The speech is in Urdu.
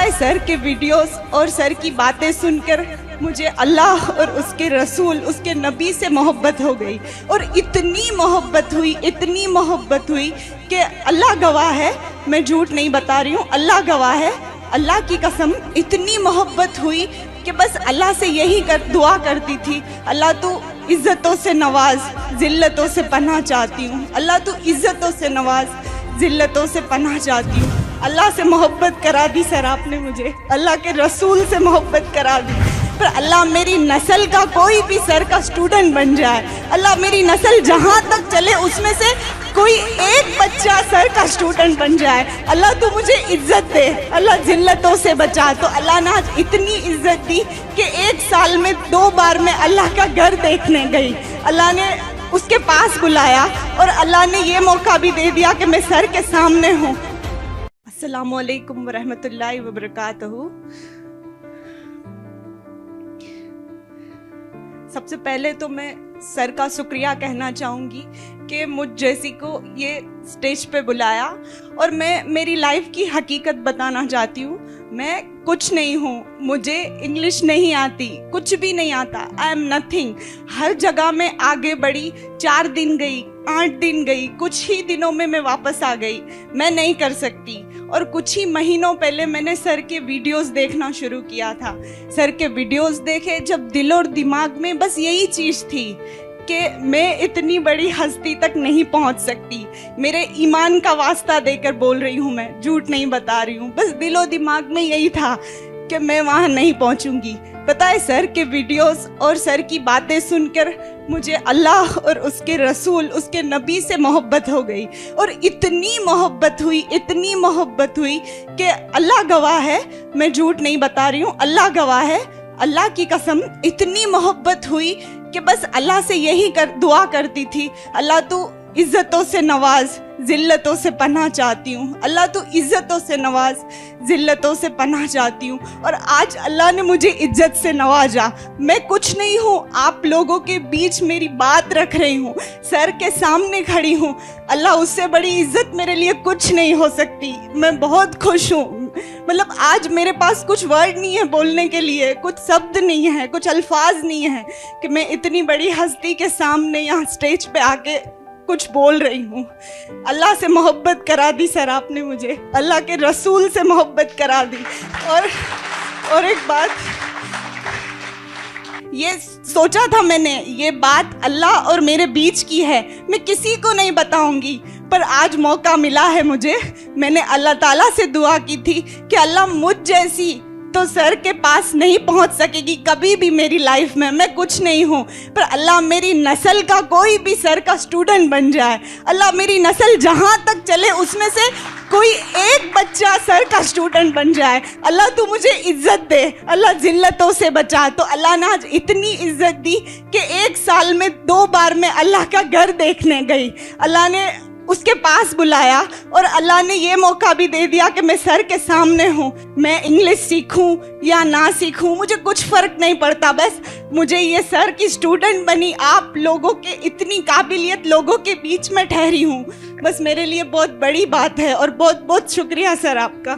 ہے سر کے ویڈیوز اور سر کی باتیں سن کر مجھے اللہ اور اس کے رسول، اس کے نبی سے محبت ہو گئی، اور اتنی محبت ہوئی کہ اللہ گواہ ہے، میں جھوٹ نہیں بتا رہی ہوں، اللہ گواہ ہے، اللہ کی قسم اتنی محبت ہوئی کہ بس اللہ سے یہی دعا کرتی تھی، اللہ تو عزتوں سے نواز، ذلتوں سے پناہ چاہتی ہوں، اللہ تو عزتوں سے نواز، ذلتوں سے پناہ چاہتی ہوں۔ اللہ سے محبت کرا دی سر آپ نے مجھے، اللہ کے رسول سے محبت کرا دی، پر اللہ میری نسل کا کوئی بھی سر کا اسٹوڈنٹ بن جائے، اللہ میری نسل جہاں تک چلے اس میں سے کوئی ایک بچہ سر کا اسٹوڈنٹ بن جائے، اللہ تو مجھے عزت دے، اللہ ذلتوں سے بچا۔ تو اللہ نے آج اتنی عزت دی کہ 1 سال میں 2 بار میں اللہ کا گھر دیکھنے گئی، اللہ نے اس کے پاس بلایا اور اللہ نے یہ موقع بھی دے دیا کہ میں سر کے سامنے ہوں۔ السلام علیکم ورحمۃ اللہ وبرکاتہ۔ سب سے پہلے تو میں سر کا شکریہ کہنا چاہوں گی کہ مجھ جیسی کو یہ سٹیج پہ بلایا، اور میں میری لائف کی حقیقت بتانا چاہتی ہوں۔ میں کچھ نہیں ہوں، مجھے انگلش نہیں آتی، کچھ بھی نہیں آتا، آئی ایم نتھنگ۔ ہر جگہ میں آگے بڑھی، 4 دن گئی، 8 دن گئی، کچھ ہی دنوں میں واپس آ گئی، میں نہیں کر سکتی۔ اور کچھ ہی مہینوں پہلے میں نے سر کے ویڈیوز دیکھنا شروع کیا تھا، سر کے ویڈیوز دیکھے جب دل اور دماغ میں بس یہی چیز تھی کہ میں اتنی بڑی ہستی تک نہیں پہنچ سکتی۔ میرے ایمان کا واسطہ دے کر بول رہی ہوں، میں جھوٹ نہیں بتا رہی ہوں، بس دل و دماغ میں یہی تھا کہ میں وہاں نہیں پہنچوں گی۔ پتہ ہے سر کے ویڈیوز اور سر کی باتیں سن کر مجھے اللہ اور اس کے رسول، اس کے نبی سے محبت ہو گئی، اور اتنی محبت ہوئی کہ اللہ گواہ ہے، میں جھوٹ نہیں بتا رہی ہوں، اللہ گواہ ہے، اللہ کی قسم اتنی محبت ہوئی کہ بس اللہ سے یہی دعا کرتی تھی، اللہ تو عزتوں سے نواز، ذلتوں سے پناہ چاہتی ہوں، اللہ تو عزتوں سے نواز، ذلتوں سے پناہ چاہتی ہوں۔ اور آج اللہ نے مجھے عزت سے نوازا، میں کچھ نہیں ہوں، آپ لوگوں کے بیچ میری بات رکھ رہی ہوں، سر کے سامنے کھڑی ہوں، اللہ اس سے بڑی عزت میرے لیے کچھ نہیں ہو سکتی۔ میں بہت خوش ہوں، مطلب آج میرے پاس کچھ ورڈ نہیں ہے بولنے کے لیے، کچھ شبد نہیں ہے، کچھ الفاظ نہیں ہیں کہ میں اتنی بڑی ہستی کے سامنے یہاں سٹیج پہ آ کے کچھ بول رہی ہوں۔ اللہ سے محبت کرا دی سر آپ نے مجھے، اللہ کے رسول سے محبت کرا دی۔ اور ایک بات یہ سوچا تھا میں نے، یہ بات اللہ اور میرے بیچ کی ہے، میں کسی کو نہیں بتاؤں گی، پر آج موقع ملا ہے مجھے۔ میں نے اللہ تعالیٰ سے دعا کی تھی کہ اللہ مجھ جیسی تو سر کے پاس نہیں پہنچ سکے گی کبھی بھی میری لائف میں کچھ نہیں ہوں، پر اللہ میری نسل کا کوئی بھی سر کا اسٹوڈنٹ بن جائے، اللہ میری نسل جہاں تک چلے اس میں سے کوئی ایک بچہ سر کا اسٹوڈنٹ بن جائے، اللہ تو مجھے عزت دے، اللہ ذلتوں سے بچا۔ تو اللہ نے آج اتنی عزت دی کہ 1 سال میں 2 بار میں اللہ کا گھر دیکھنے گئی، اللہ نے اس کے پاس بلایا اور اللہ نے یہ موقع بھی دے دیا کہ میں سر کے سامنے ہوں۔ میں انگلش سیکھوں یا نہ سیکھوں مجھے کچھ فرق نہیں پڑتا، بس مجھے یہ سر کی اسٹوڈنٹ بنی، آپ لوگوں کے اتنی قابلیت لوگوں کے بیچ میں ٹھہری ہوں، بس میرے لیے بہت بڑی بات ہے، اور بہت بہت شکریہ سر آپ کا۔